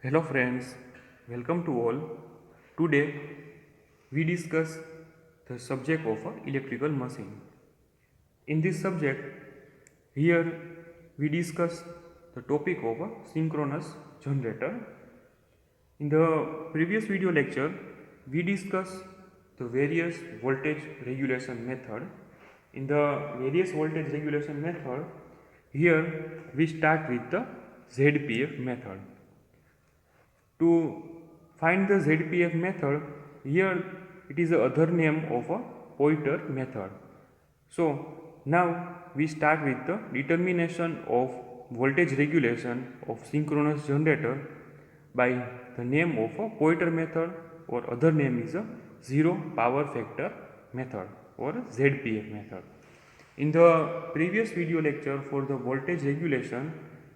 Hello friends, welcome to all. Today we discuss the subject of a electrical machine. In this subject, here we discuss the topic of a synchronous generator. In the previous video lecture, we discussed the various voltage regulation method. In the various voltage regulation method, here we start with the ZPF method. To find the ZPF method, here it is the other name of a Pointer method. So now we start with the determination of voltage regulation of synchronous generator by the name of a Pointer method, or other name is a zero power factor method or ZPF method. In the previous video lecture for the voltage regulation,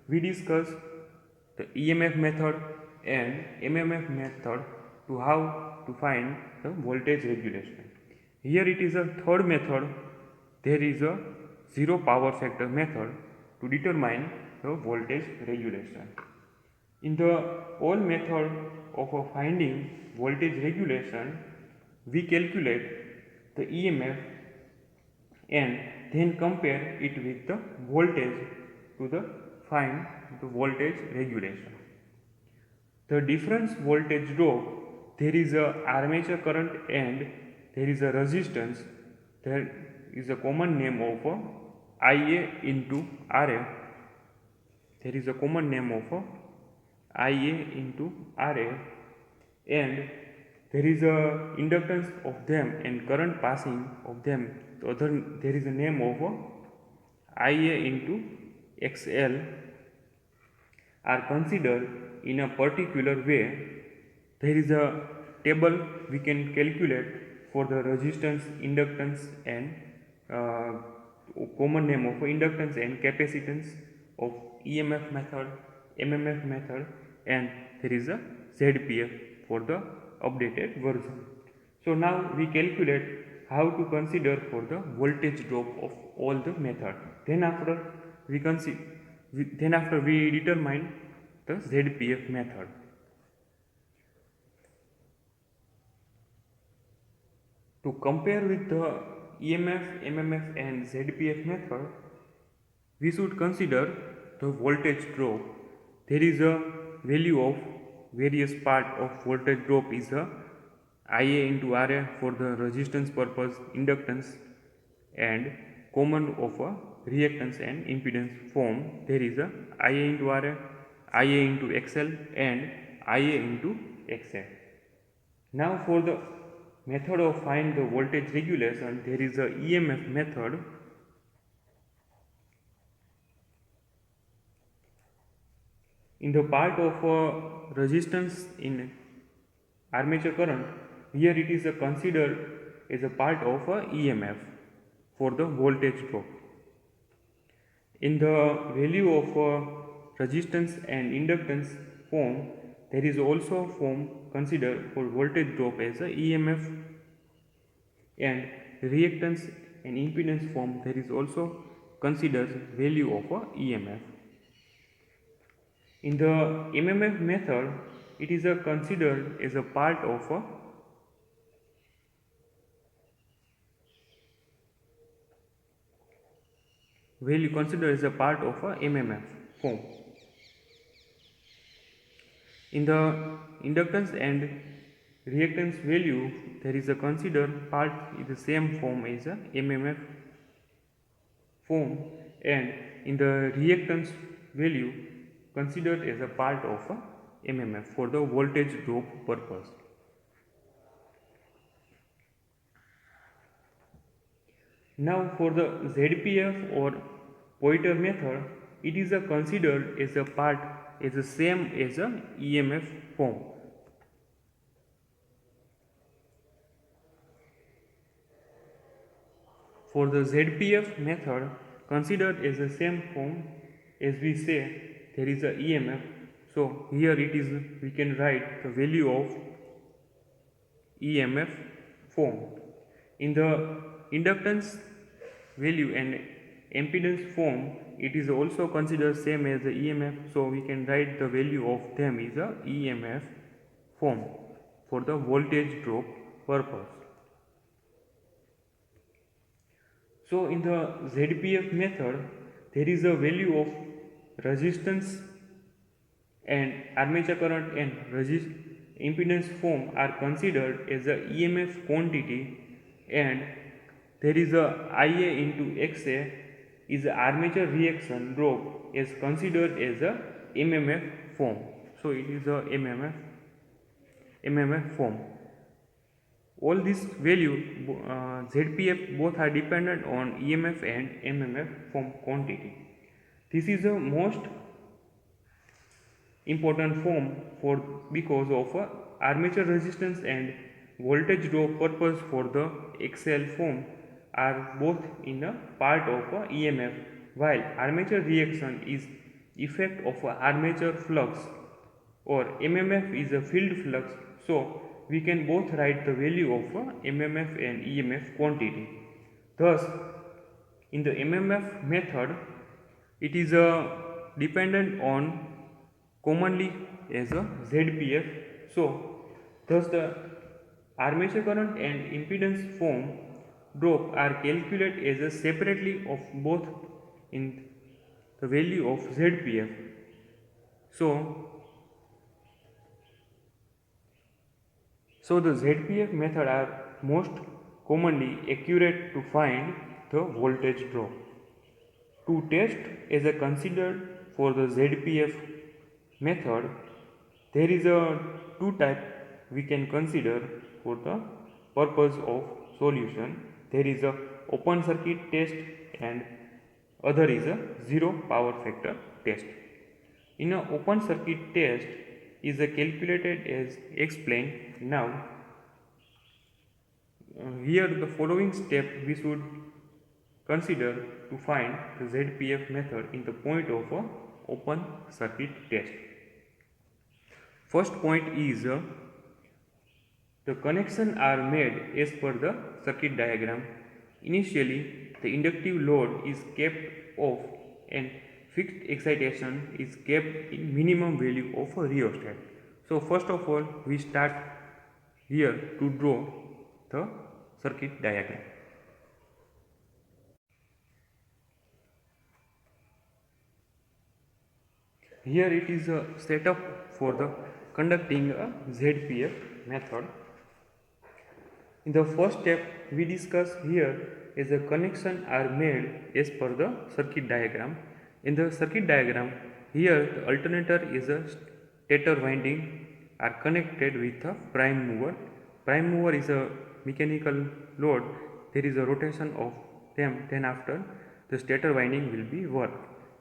we discussed the EMF method and MMF method to how to find the voltage regulation. Here it is a third method. There is a zero power factor method to determine the voltage regulation. In the old method of finding voltage regulation, we calculate the EMF and then compare it with the voltage to the find the voltage regulation. The difference voltage drop, there is a armature current and there is a resistance. There is a common name of IA into RA. There is a common name of IA into RA, and there is a inductance of them and current passing of them. The other, there is a name of IA into XL are considered in a particular way. There is a table we can calculate for the resistance, inductance and common name of inductance and capacitance of EMF method, MMF method, and there is a ZPF for the updated version. So now we calculate how to consider for the voltage drop of all the method. Then after we determine the ZPF method. To compare with the EMF, MMF and ZPF method, we should consider the voltage drop. There is a value of various part of voltage drop is a IA into RA for the resistance purpose, inductance and common of a reactance and impedance form. There is a IA into RA, IA into XL and IA into XL. Now for the method of find the voltage regulation, there is a EMF method. In the part of resistance in armature current, here it is considered as a part of EMF for the voltage drop. In the value of resistance and inductance form, there is also form considered for voltage drop as a EMF, and reactance and impedance form there is also considered value of EMF. In the MMF method, it is considered as a part of value considered as a part of MMF form. In the inductance and reactance value, there is a considered part in the same form as a MMF form, and in the reactance value considered as a part of MMF for the voltage drop purpose. Now for the ZPF or Pointer method, it is considered as a part as the same as a EMF form. For the ZPF method, considered as the same form as we say there is a EMF. So here it is, we can write the value of EMF form. In the inductance value and impedance form, it is also considered same as the EMF, so we can write the value of them is a EMF form for the voltage drop purpose. So in the ZPF method, there is a value of resistance and armature current and impedance form are considered as a EMF quantity, and there is a IA into XA is a armature reaction drop is considered as a MMF form. So it is a MMF form. All these value ZPF both are dependent on EMF and MMF form quantity. This is the most important form for because of armature resistance and voltage drop purpose for the XL form are both in a part of EMF, while armature reaction is effect of armature flux or MMF is a field flux. So we can both write the value of MMF and EMF quantity. Thus in the MMF method, it is dependent on commonly as a ZPF. So thus the armature current and impedance form drop are calculated as a separately of both in the value of ZPF. So the ZPF method are most commonly accurate to find the voltage drop. To test as a considered for the ZPF method, there is a two type we can consider for the purpose of solution. There is a open circuit test and other is a zero power factor test. In a open circuit test is calculated as explained now. Here the following step we should consider to find the ZPF method in the point of a open circuit test. First point is the connections are made as per the circuit diagram. Initially the inductive load is kept off and fixed excitation is kept in minimum value of a rheostat. So first of all we start here to draw the circuit diagram. Here it is a setup for the conducting a ZPF method. In the first step we discuss here is the connection are made as per the circuit diagram. In the circuit diagram, here the alternator is a stator winding are connected with a prime mover. Prime mover is a mechanical load. There is a rotation of them. Then after the stator winding will be work.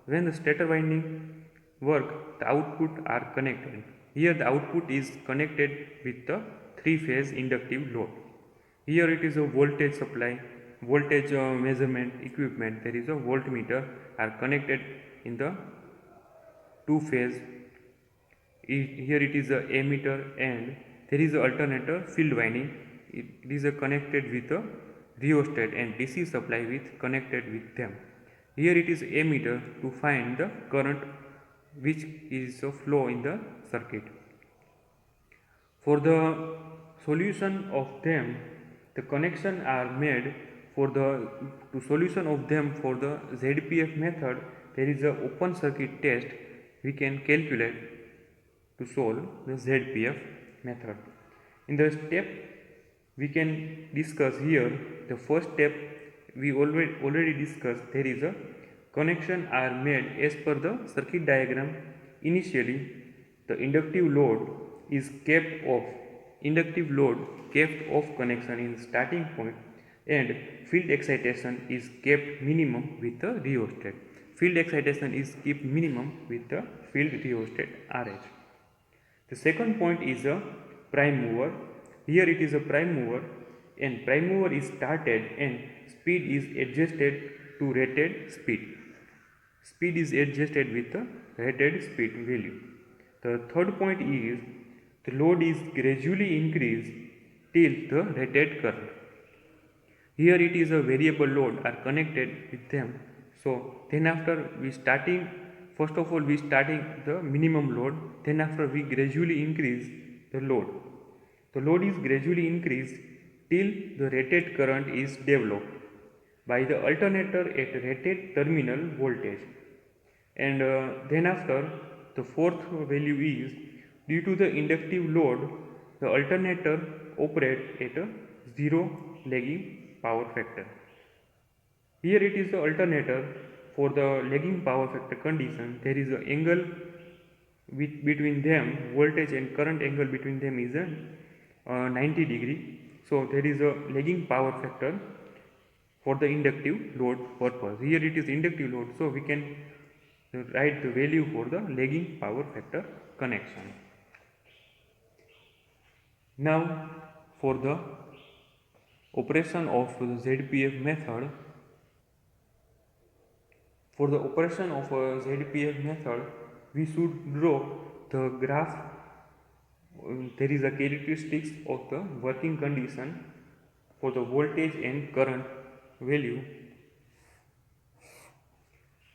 When the stator winding work, the output are connected. Here the output is connected with the three-phase inductive load. Here it is a voltage supply, voltage measurement equipment. There is a voltmeter are connected in the two-phase. Here it is a ammeter and there is a alternator field winding. It is connected with a rheostat and DC supply with connected with them. Here it is ammeter to find the current which is a flow in the circuit. For the solution of them, the connection are made for the solution of them for the ZPF method. There is a open circuit test we can calculate to solve the ZPF method. In the step we can discuss here, the first step we already discussed. There is a connection are made as per the circuit diagram. Initially the inductive load is kept off. Inductive load kept off connection in starting point and field excitation is kept minimum with the rheostat. Field excitation is kept minimum with the field rheostat RH. The second point is a prime mover. Here it is a prime mover and prime mover is started and speed is adjusted to rated speed. Speed is adjusted with the rated speed value. The third point is the load is gradually increased till the rated current. Here it is a variable load are connected with them. So then after we starting, first of all we starting the minimum load, then after we gradually increase the load. The load is gradually increased till the rated current is developed by the alternator at rated terminal voltage. And then after, the fourth value is, due to the inductive load, the alternator operates at a zero lagging power factor. Here it is the alternator. For the lagging power factor condition, there is an angle between them, voltage and current angle between them is a 90 degree. So there is a lagging power factor for the inductive load purpose. Here it is inductive load, so we can write the value for the lagging power factor connection. Now for the operation of the ZPF method, for the operation of a ZPF method, we should draw the graph. There is a characteristics of the working condition for the voltage and current value.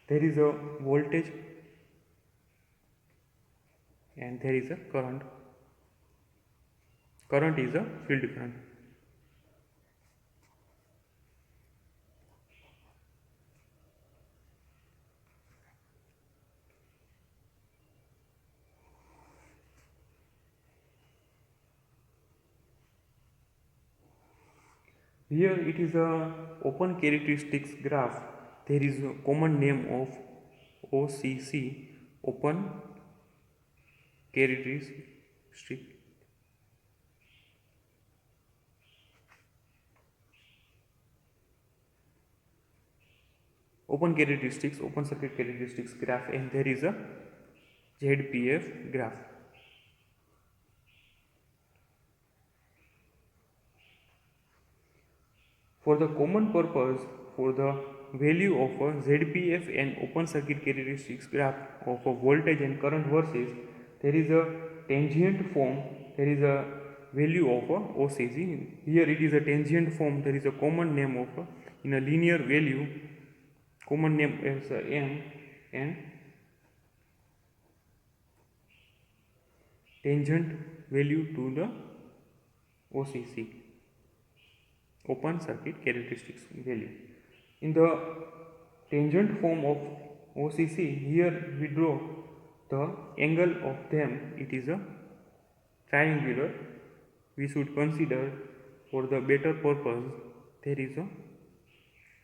There is a voltage and there is a current. Current is a field current. Here it is a open characteristics graph. There is a common name of OCC, open characteristic. Open characteristics, open circuit characteristics graph, and there is a ZPF graph. For the common purpose, for the value of a ZPF and open circuit characteristics graph of a voltage and current versus, there is a tangent form, there is a value of a OCC. Here it is a tangent form, there is a common name of a, in a linear value, common name is M, and tangent value to the OCC, open circuit characteristics value. In the tangent form of OCC, here we draw the angle of them, it is a triangular. We should consider, for the better purpose, there is a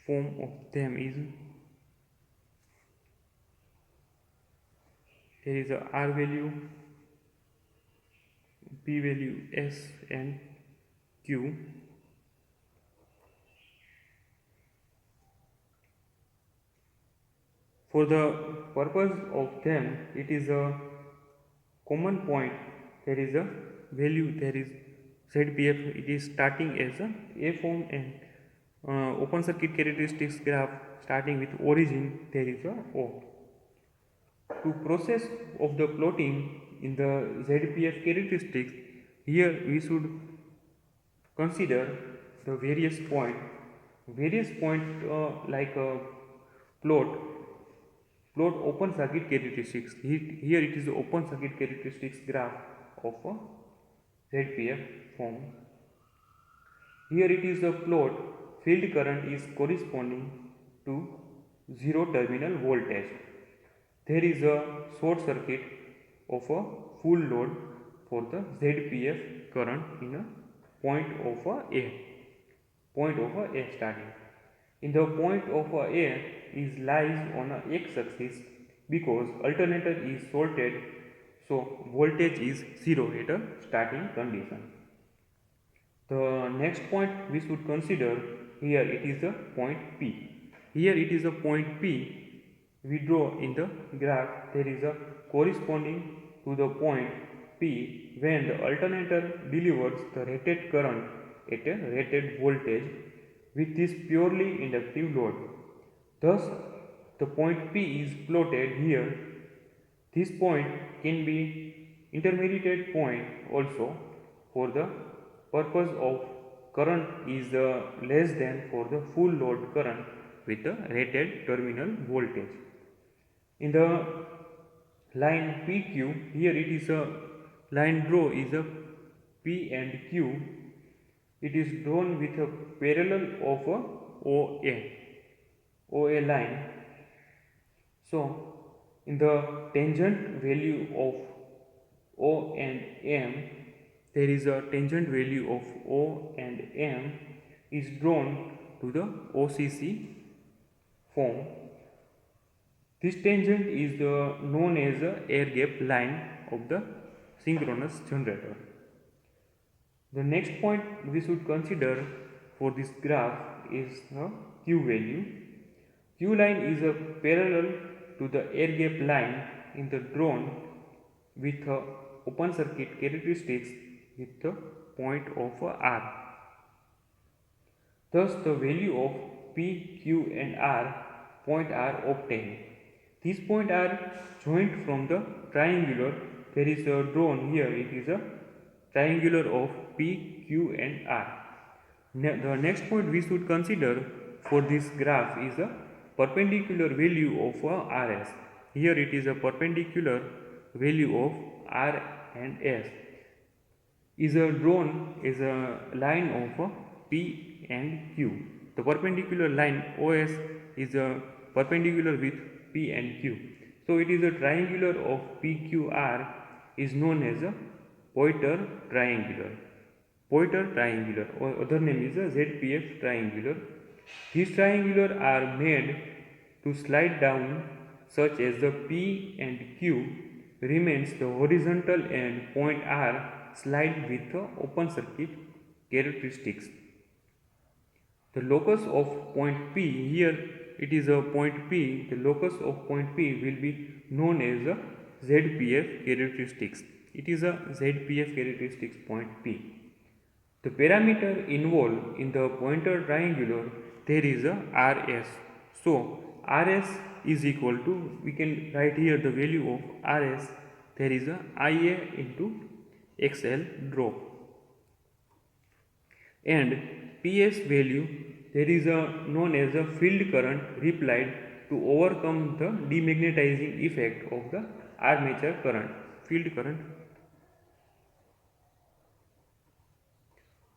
form of them is, there is a R value, P value, S and Q. For the purpose of them, it is a common point, there is a value, there is ZPF, it is starting as a form, and open circuit characteristics graph starting with origin, there is a O. To process of the plotting in the ZPF characteristics, here we should consider the various point like a plot open circuit characteristics. Here it is the open circuit characteristics graph of a ZPF form. Here it is a plot, field current is corresponding to zero terminal voltage. There is a short circuit of a full load for the ZPF current in a point of a starting. In the point of A is lies on a x-axis because alternator is shorted, so voltage is 0 at a starting condition. The next point we should consider, here it is a point P. Here it is a point P. We draw in the graph, there is a corresponding to the point P when the alternator delivers the rated current at a rated voltage with this purely inductive load. Thus, the point P is plotted here. This point can be intermediate point also for the purpose of current is less than for the full load current. with the rated terminal voltage. In the line PQ, here it is a line draw is a P and Q. It is drawn with a parallel of a OA line. So, in the tangent value of O and M, there is a tangent value of O and M is drawn to the OCC form. This tangent is known as the air gap line of the synchronous generator. The next point we should consider for this graph is the Q value. Q line is a parallel to the air gap line in the drawn with open circuit characteristics with the point of R. Thus, the value of P, Q and R point are obtained. These points are joined from the triangular. There is a drawn here. It is a triangular of P, Q and R. The next point we should consider for this graph is the perpendicular value of RS. Here it is a perpendicular value of R and S is drawn as a line of P and Q. The perpendicular line OS is perpendicular with P and Q. So it is a triangular of PQR is known as a Poynter triangular. Poynter triangular, or other name is a ZPF triangular. These triangular are made to slide down such as the P and Q remains the horizontal and point R slide with the open circuit characteristics. The locus of point P, here it is a point P, the locus of point P will be known as a ZPF characteristics. It is a ZPF characteristics point P. The parameter involved in the Poynter triangular, there is a RS. So, RS is equal to, we can write here the value of RS, there is a IA into XL drop. And PS value, there is a known as a field current replied to overcome the demagnetizing effect of the armature current. Field current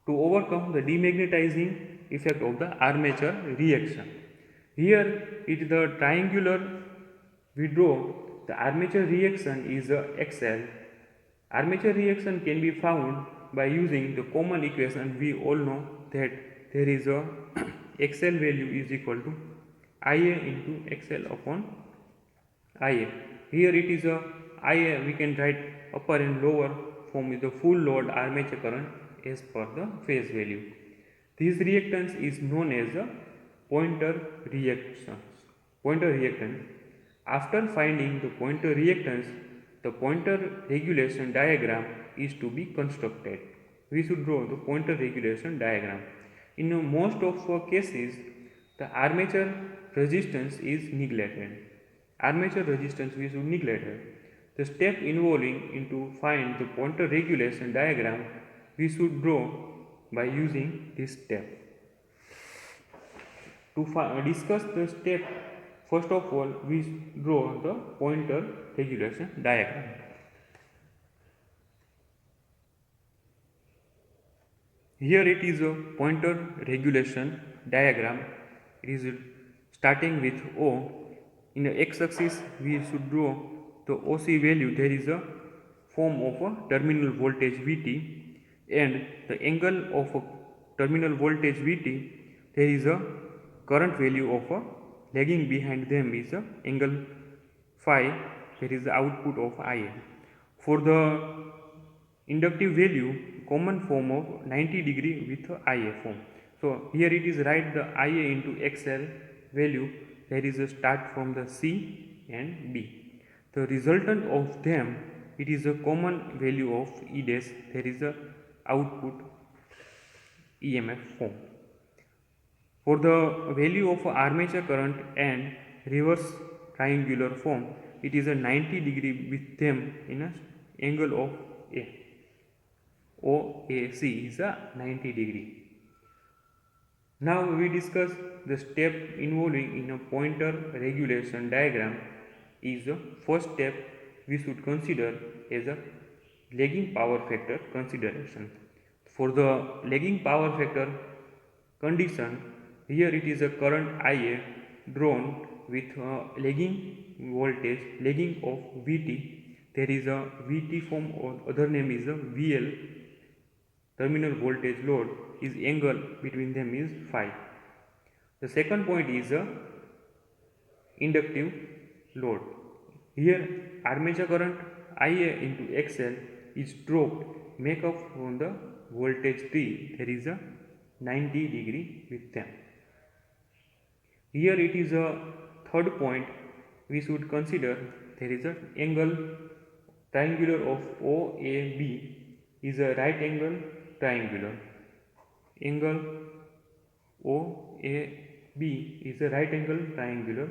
to overcome the demagnetizing effect of the armature reaction. Here it is the triangular we draw, the armature reaction is XL. Armature reaction can be found by using the common equation. We all know that there is a XL value is equal to IA into XL upon IA. Here it is a IA, we can write upper and lower form is the full load armature current as per the phase value. This reactance is known as a Poynter reactance. After finding the Poynter reactance, the Poynter regulation diagram is to be constructed. We should draw the Poynter regulation diagram. In most of cases, the armature resistance is neglected. Armature resistance we should neglect. The step involving into find the Poynter regulation diagram we should draw by using this step. To discuss the step, first of all we draw the Poynter regulation diagram. Here it is a Poynter regulation diagram. It is starting with O. In the x-axis we should draw the OC value. There is a form of a terminal voltage Vt, and the angle of a terminal voltage Vt, there is a current value of a lagging behind them is a angle phi, there is the output of Ia. For the inductive value, common form of 90 degree with Ia form. So here it is write the Ia into XL value, there is a start from the C and D. The resultant of them, it is a common value of E dash, there is a output EMF form. For the value of armature current and reverse triangular form, it is a 90 degree with them in a angle of A. OAC is a 90 degree. Now we discuss the step involving in a pointer regulation diagram is the first step we should consider as a lagging power factor consideration. For the lagging power factor condition, here it is a current IA drawn with a lagging voltage lagging of Vt. There is a Vt form or other name is a VL. Terminal voltage load is angle between them is phi. The second point is a inductive load. Here armature current Ia into XL is dropped, make up on the voltage T. There is a 90 degree with them. Here it is a third point we should consider. There is a angle triangular of OAB is a right angle triangular. Angle OAB is a right angle triangular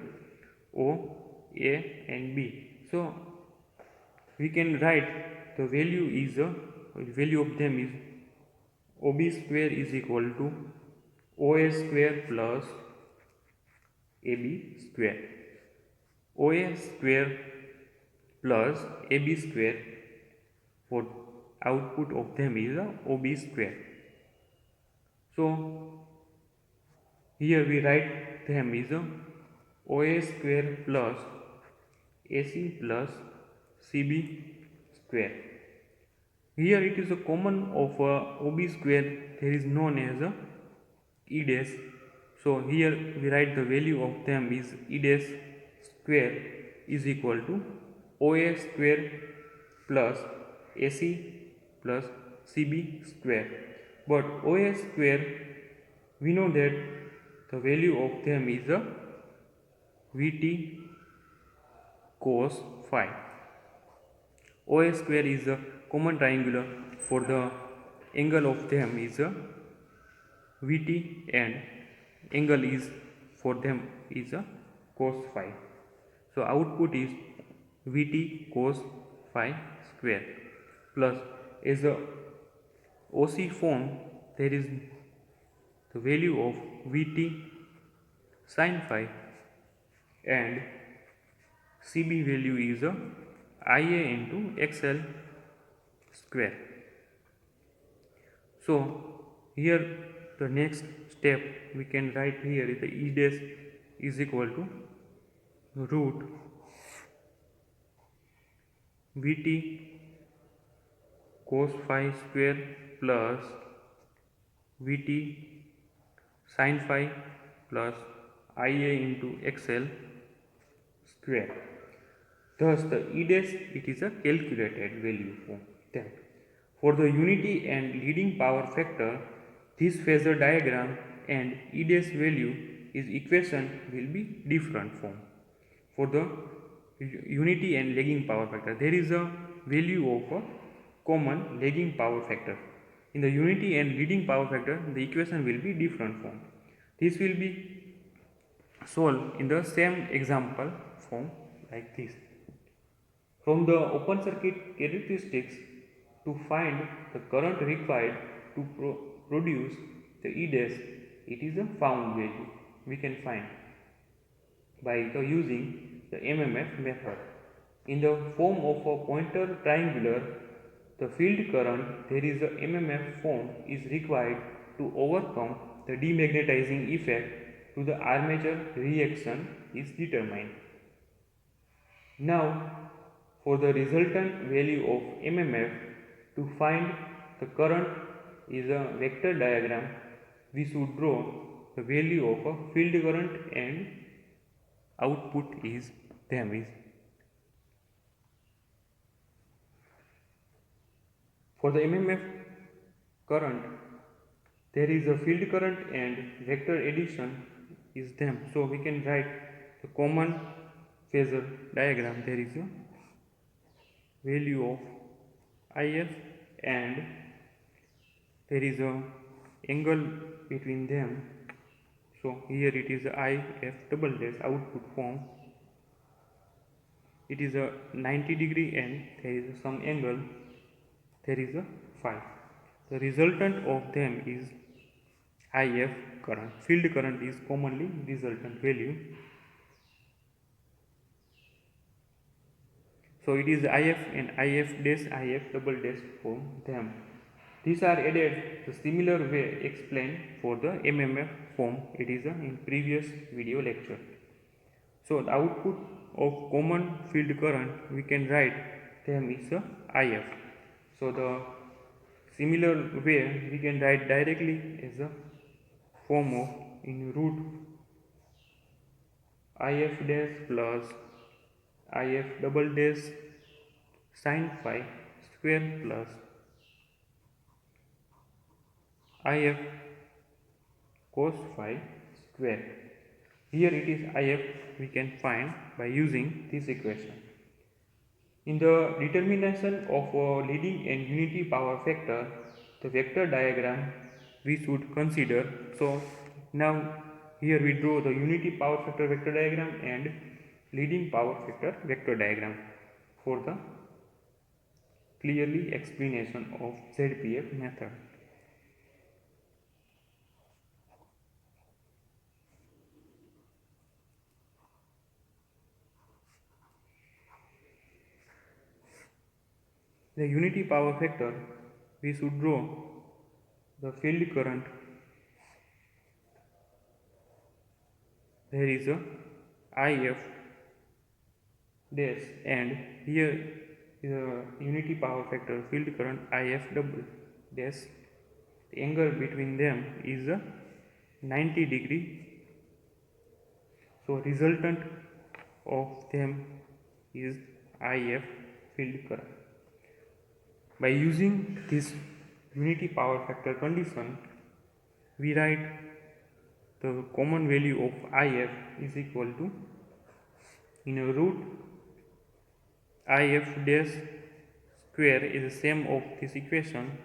O, A and B. So we can write the value of them is OB square is equal to OA square plus AB square. OA square plus AB square for output of them is OB square. So here we write them is OA square plus AC plus CB square. Here it is a common of OB square, there is known as E dash. So here we write the value of them is E dash square is equal to OA square plus AC plus CB square. But OA square, we know that the value of them is Vt cos phi. OA square is a common triangular for the angle of them is Vt and angle is for them is cos phi. So output is Vt cos phi square plus as a OC form there is the value of Vt sin phi and CB value is Ia into XL square. So here the next step we can write here is the E dash is equal to root Vt cos phi square plus Vt sin phi plus Ia into XL square. Thus the E dash it is a calculated value for that. For the unity and leading power factor, this phasor diagram and E dash value is equation will be different form. For the unity and lagging power factor, there is a value of a common lagging power factor. In the unity and leading power factor, the equation will be different form. This will be solved in the same example form like this. From the open circuit characteristics, to find the current required to produce the E dash, it is a found value we can find by using the MMF method. In the form of a pointer triangular, the field current there is a MMF form is required to overcome the demagnetizing effect to the armature reaction is determined. Now for the resultant value of MMF, to find the current is a vector diagram, we should draw the value of a field current and output is them is. For the MMF current, there is a field current and vector addition is them. So we can write the common phasor diagram. There is a value of If and there is a angle between them. So here it is If double dash output form. It is a 90 degree and there is some angle. There is a phi. The resultant of them is IF current. Field current is commonly resultant value. So it is IF and IF dash IF double dash from them. These are added the similar way explained for the MMF form. It is in previous video lecture. So the output of common field current we can write them is IF. So the similar way we can write directly as a form of in root IF dash plus IF double dash sin phi square plus IF cos phi square. Here it is IF we can find by using this equation. In the determination of a leading and unity power factor, the vector diagram we should consider. So now here we draw the unity power factor vector diagram and leading power factor vector diagram for the clearly explanation of ZPF method. The unity power factor we should draw the field current. There is a IF dash and here is a unity power factor field current IF double dash. The angle between them is a 90 degree. So resultant of them is IF field current. By using this unity power factor condition, we write the common value of IF is equal to in a root IF dash square is the same of this equation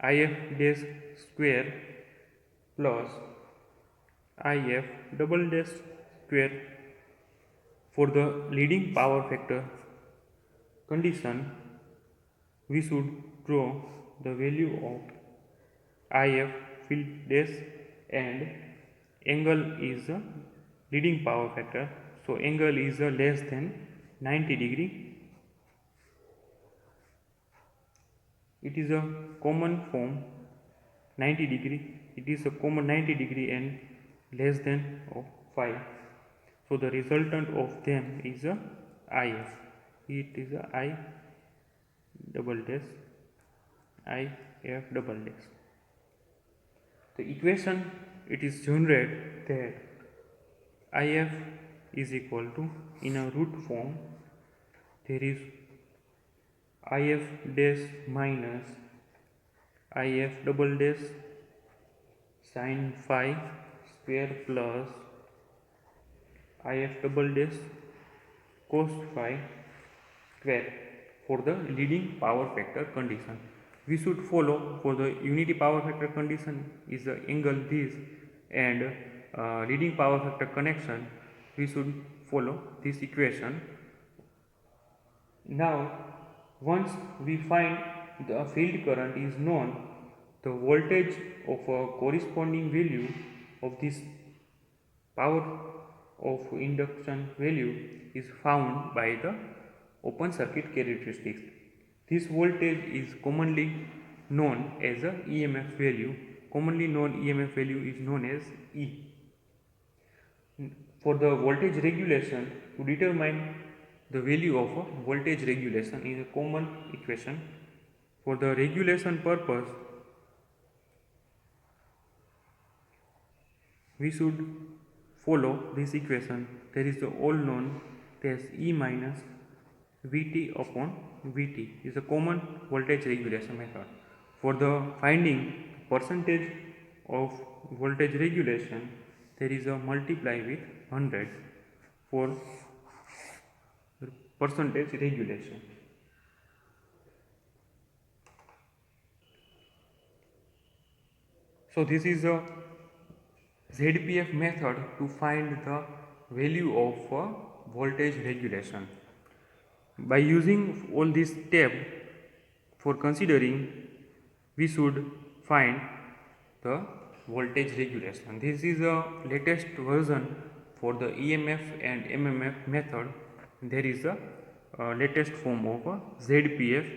IF dash square plus IF double dash square. For the leading power factor condition, we should draw the value of IF field dash and angle is a leading power factor. So angle is less than 90 degree. It is a common form 90 degree. It is a common 90 degree and less than of phi. So the resultant of them is a IF. It is a I double dash IF double dash. The equation it is generated that IF is equal to in a root form there is IF dash minus IF double dash sin phi square plus IF double dash cos phi square for the leading power factor condition. We should follow for the unity power factor condition is the angle this and leading power factor connection we should follow this equation. Now once we find the field current is known, the voltage of a corresponding value of this power of induction value is found by the open circuit characteristics. This voltage is commonly known as a EMF value. Commonly known EMF value is known as E. For the voltage regulation, to determine the value of a voltage regulation is a common equation. For the regulation purpose, we should follow this equation. There is the all known as E minus Vt upon Vt is a common voltage regulation method. For the finding percentage of voltage regulation, there is a multiply with 100 for percentage regulation. So this is a ZPF method to find the value of voltage regulation. By using all this step for considering we should find the voltage regulation. This is a latest version for the EMF and MMF method. There is a latest form of a ZPF,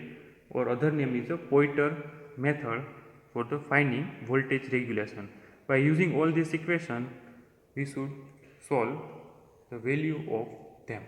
or other name is a Poynter method for the finding voltage regulation. By using all these equations, we should solve the value of them.